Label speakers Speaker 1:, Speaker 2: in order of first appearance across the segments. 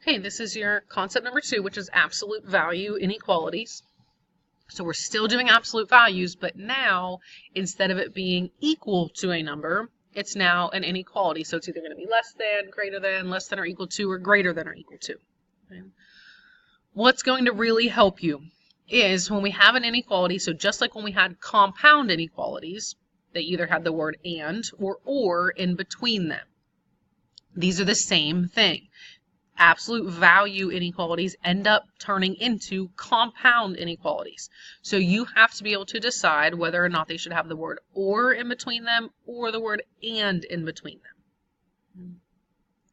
Speaker 1: Okay, this is your concept number 2, which is absolute value inequalities. So we're still doing absolute values, but now instead of it being equal to a number, it's now an inequality. So it's either going to be less than, greater than, less than or equal to, or greater than or equal to. Okay. What's going to really help you is when we have an inequality, so just like when we had compound inequalities, they either had the word and or in between them. These are the same thing. Absolute value inequalities end up turning into compound inequalities. So you have to be able to decide whether or not they should have the word or in between them or the word and in between them.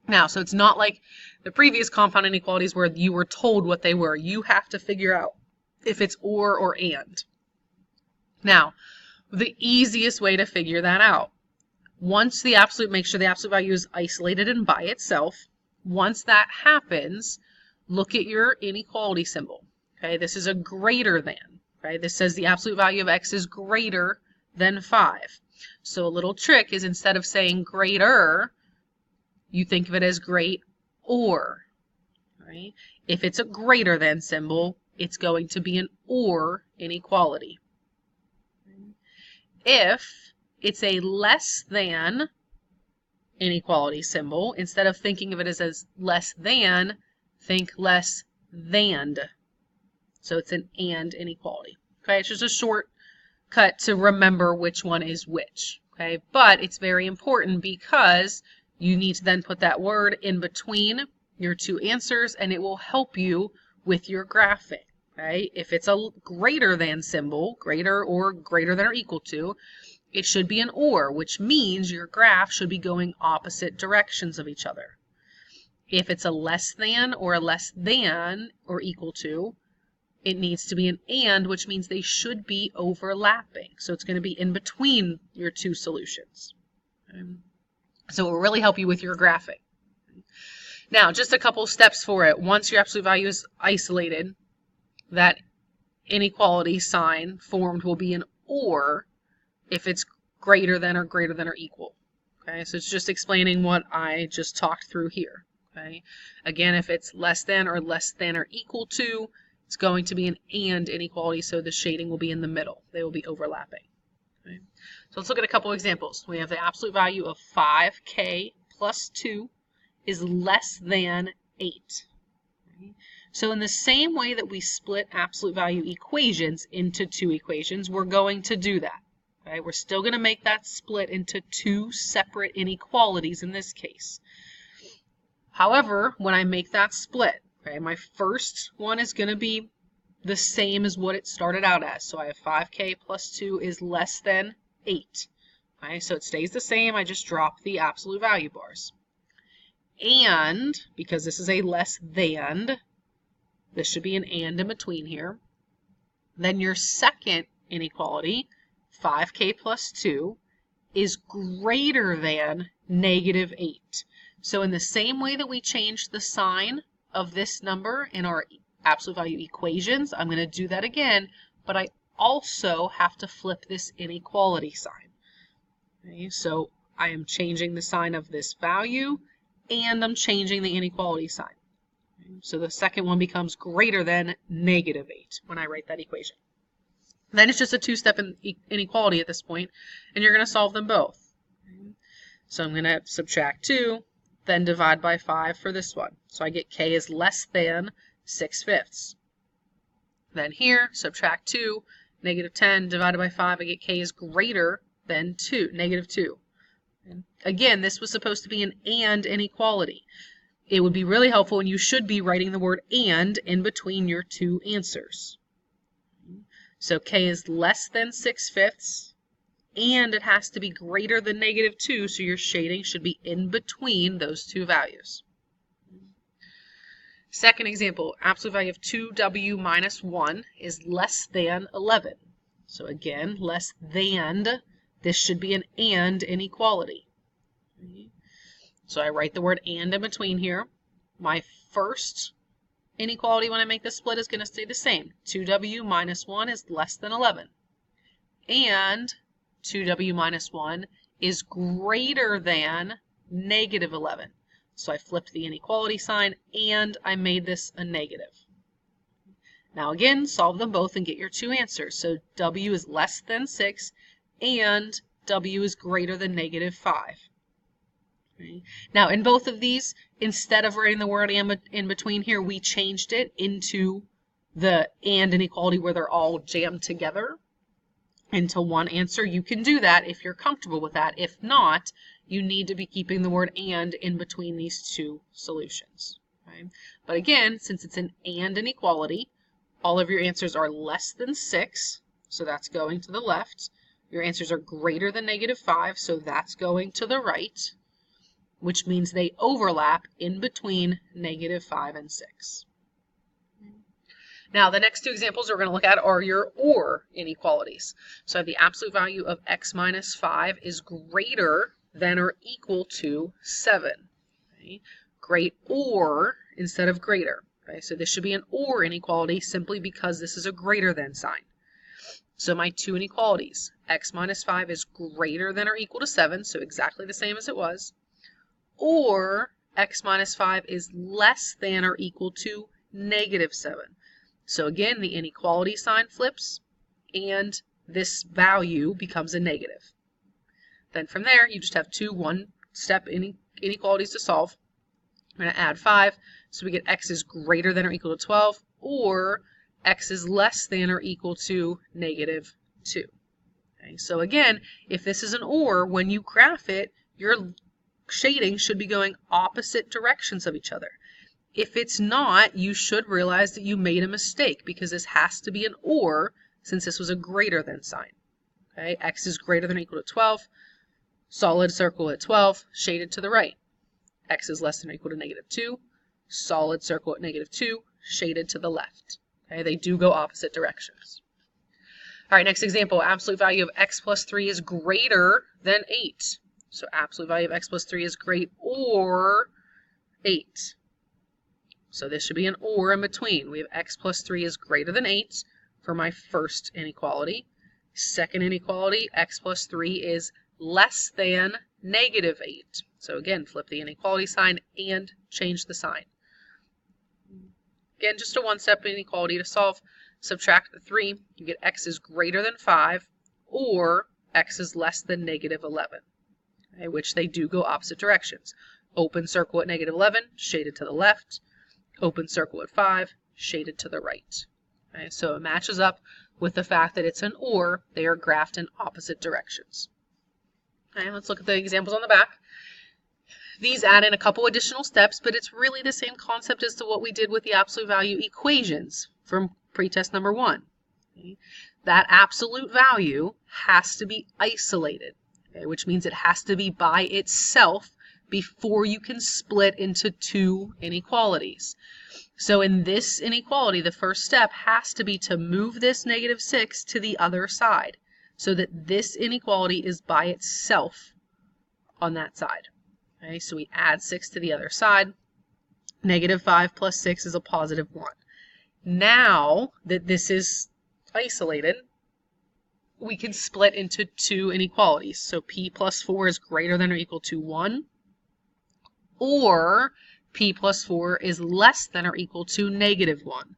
Speaker 1: Now, so it's not like the previous compound inequalities where you were told what they were. You have to figure out if it's or and. Now, the easiest way to figure that out, make sure the absolute value is isolated and by itself. Once that happens, look at your inequality symbol. Okay, this is a greater than. Okay, this says the absolute value of x is greater than 5. So a little trick is instead of saying greater, you think of it as great or. Right? If it's a greater than symbol, it's going to be an or inequality. If it's a less than inequality symbol, instead of thinking of it as less than, think less than. So it's an and inequality. Okay, it's just a shortcut to remember which one is which. Okay, but it's very important because you need to then put that word in between your two answers and it will help you with your graphing. Okay, if it's a greater than symbol, greater or greater than or equal to, it should be an or, which means your graph should be going opposite directions of each other. If it's a less than or equal to, it needs to be an and, which means they should be overlapping. So it's going to be in between your two solutions. Okay. So it will really help you with your graphing. Now, just a couple steps for it. Once your absolute value is isolated, that inequality sign formed will be an or if it's greater than or equal. Okay, so it's just explaining what I just talked through here. Okay, again, if it's less than or equal to, it's going to be an and inequality, so the shading will be in the middle. They will be overlapping. Okay, so let's look at a couple examples. We have the absolute value of 5k plus 2 is less than 8. Okay. So in the same way that we split absolute value equations into two equations, we're going to do that. Okay, we're still going to make that split into two separate inequalities in this case. However, when I make that split, okay, my first one is going to be the same as what it started out as. So I have 5k plus 2 is less than 8. Okay, so it stays the same. I just drop the absolute value bars. And, because this is a less than, this should be an and in between here. Then your second inequality, 5k plus 2, is greater than negative 8. So in the same way that we changed the sign of this number in our absolute value equations, I'm going to do that again, but I also have to flip this inequality sign. Okay, so I am changing the sign of this value, and I'm changing the inequality sign. Okay, so the second one becomes greater than negative 8 when I write that equation. Then it's just a two-step inequality at this point, and you're going to solve them both. Okay. So I'm going to subtract 2, then divide by 5 for this one. So I get k is less than 6/5. Then here, subtract 2, negative 10 divided by 5, I get k is greater than negative 2. And again, this was supposed to be an and inequality. It would be really helpful, and you should be writing the word and in between your two answers. So k is less than 6/5, and it has to be greater than negative 2, so your shading should be in between those two values. Second example, absolute value of 2w minus 1 is less than 11. So again, less than, this should be an and inequality. So I write the word and in between here. My first inequality when I make this split is going to stay the same. 2w minus 1 is less than 11. And 2w minus 1 is greater than negative 11. So I flipped the inequality sign and I made this a negative. Now again, solve them both and get your two answers. So W is less than 6 and W is greater than negative 5. Okay. Now in both of these, instead of writing the word and in between here, we changed it into the and inequality where they're all jammed together into one answer. You can do that if you're comfortable with that. If not, you need to be keeping the word and in between these two solutions. Okay. But again, since it's an and inequality, all of your answers are less than 6, so that's going to the left. Your answers are greater than negative 5, so that's going to the right, which means they overlap in between negative 5 and 6. Now, the next two examples we're going to look at are your or inequalities. So I have the absolute value of x minus 5 is greater than or equal to 7. Okay. Great or instead of greater. Okay, so this should be an or inequality simply because this is a greater than sign. So my two inequalities, x minus 5 is greater than or equal to 7, so exactly the same as it was, or x minus 5 is less than or equal to negative 7. So again, the inequality sign flips, and this value becomes a negative. Then from there, you just have two one-step inequalities to solve. I'm going to add 5, so we get x is greater than or equal to 12, or x is less than or equal to negative 2. Okay, so again, if this is an or, when you graph it, your shading should be going opposite directions of each other. If it's not, you should realize that you made a mistake because this has to be an or since this was a greater than sign. Okay, x is greater than or equal to 12, solid circle at 12, shaded to the right. X is less than or equal to negative 2, solid circle at negative 2, shaded to the left. Okay, they do go opposite directions. All right, next example, absolute value of x plus 3 is greater than 8. So absolute value of x plus 3 is great or 8. So this should be an or in between. We have x plus 3 is greater than 8 for my first inequality. Second inequality, x plus 3 is less than negative 8. So again, flip the inequality sign and change the sign. Again, just a one-step inequality to solve. Subtract the 3, you get x is greater than 5 or x is less than negative 11, okay, which they do go opposite directions. Open circle at negative 11, shaded to the left. Open circle at 5, shaded to the right. Okay, so it matches up with the fact that it's an or, they are graphed in opposite directions. Okay, let's look at the examples on the back. These add in a couple additional steps, but it's really the same concept as to what we did with the absolute value equations from pretest number 1. Okay? That absolute value has to be isolated, okay, which means it has to be by itself before you can split into two inequalities. So in this inequality, the first step has to be to move this negative 6 to the other side so that this inequality is by itself on that side. Okay, so we add 6 to the other side. Negative 5 plus 6 is a positive 1. Now that this is isolated, we can split into two inequalities. So p plus 4 is greater than or equal to 1, or p plus 4 is less than or equal to negative 1.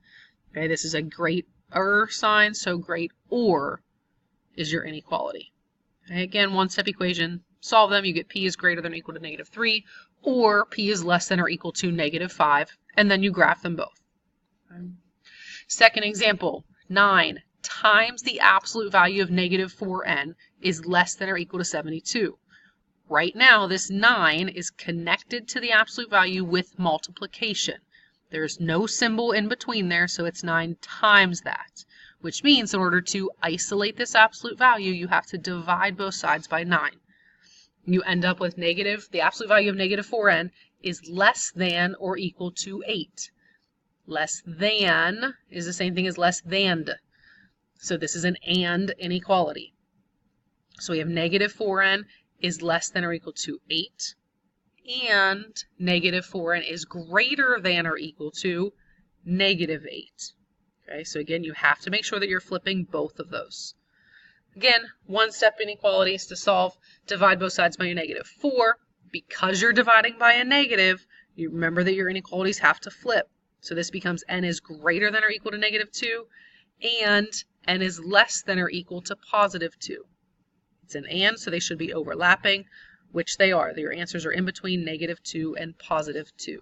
Speaker 1: Okay, this is a greater sign, so great or is your inequality. Okay, again, one-step equation. Solve them, you get p is greater than or equal to negative 3, or p is less than or equal to negative 5, and then you graph them both. Okay. Second example, 9 times the absolute value of negative 4n is less than or equal to 72. Right now, this 9 is connected to the absolute value with multiplication. There's no symbol in between there, so it's 9 times that, which means in order to isolate this absolute value, you have to divide both sides by 9. You end up with the absolute value of negative 4n is less than or equal to 8. Less than is the same thing as less than. So this is an and inequality. So we have negative 4n is less than or equal to 8, and negative 4n is greater than or equal to negative 8. Okay, so again, you have to make sure that you're flipping both of those. Again, one-step inequalities to solve. Divide both sides by your negative 4. Because you're dividing by a negative, you remember that your inequalities have to flip. So this becomes n is greater than or equal to -2 and n is less than or equal to +2. It's an and, so they should be overlapping, which they are. Your answers are in between -2 and +2.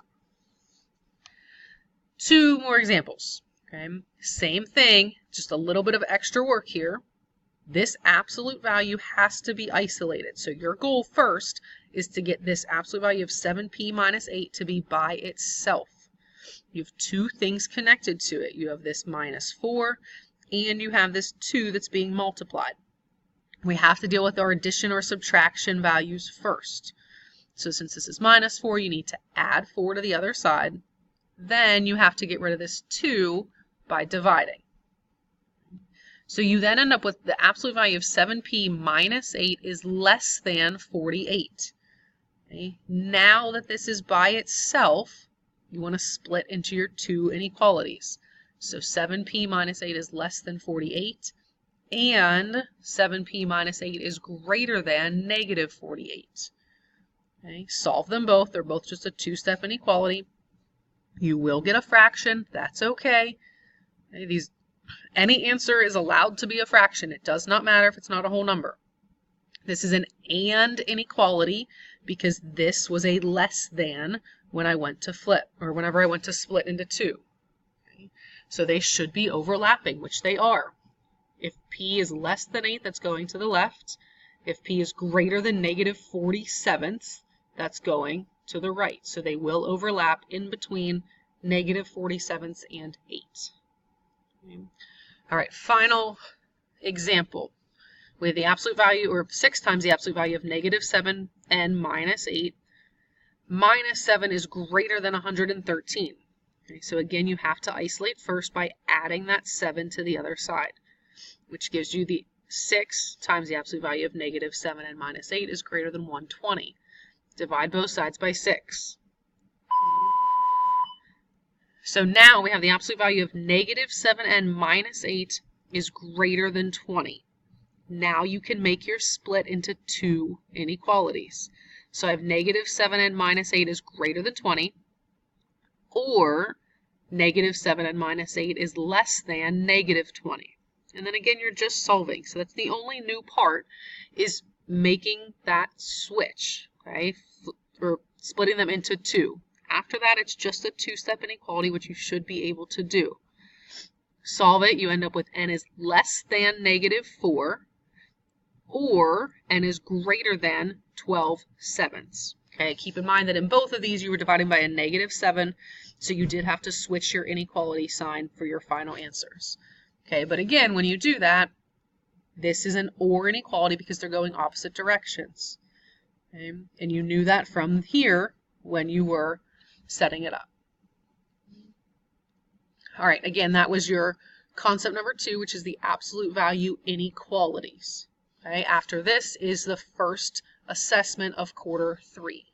Speaker 1: Two more examples. Okay? Same thing, just a little bit of extra work here. This absolute value has to be isolated. So your goal first is to get this absolute value of 7p minus 8 to be by itself. You have two things connected to it. You have this -4 and you have this 2 that's being multiplied. We have to deal with our addition or subtraction values first. So since this is -4, you need to add 4 to the other side. Then you have to get rid of this 2 by dividing. So you then end up with the absolute value of 7p minus 8 is less than 48. Okay? Now that this is by itself, you want to split into your two inequalities. So 7p minus 8 is less than 48, and 7p minus 8 is greater than -48. Okay? Solve them both. They're both just a two-step inequality. You will get a fraction. That's okay. Okay? Any answer is allowed to be a fraction. It does not matter if it's not a whole number. This is an and inequality because this was a less than when I went to flip, or whenever I went to split into 2. Okay? So they should be overlapping, which they are. If p is less than 8, that's going to the left. If p is greater than -47, that's going to the right. So they will overlap in between -47 and 8. Okay. All right, final example. We have the absolute value, or 6 times the absolute value of -7 and -8. -7 is greater than 113. Okay, so again, you have to isolate first by adding that 7 to the other side, which gives you the 6 times the absolute value of -7 and -8 is greater than 120. Divide both sides by 6. So now we have the absolute value of -7 and -8 is greater than 20. Now you can make your split into two inequalities. So I have -7 and -8 is greater than 20, or -7 and -8 is less than -20. And then again, you're just solving. So that's the only new part, is making that switch, okay, or splitting them into two. After that, it's just a two-step inequality, which you should be able to do. Solve it, you end up with n is less than -4, or n is greater than 12/7. Okay, keep in mind that in both of these you were dividing by a -7, so you did have to switch your inequality sign for your final answers. Okay, but again, when you do that, this is an or inequality because they're going opposite directions. Okay, and you knew that from here when you were setting it up. All right, again, that was your concept number 2, which is the absolute value inequalities. Okay, after this is the first assessment of quarter 3.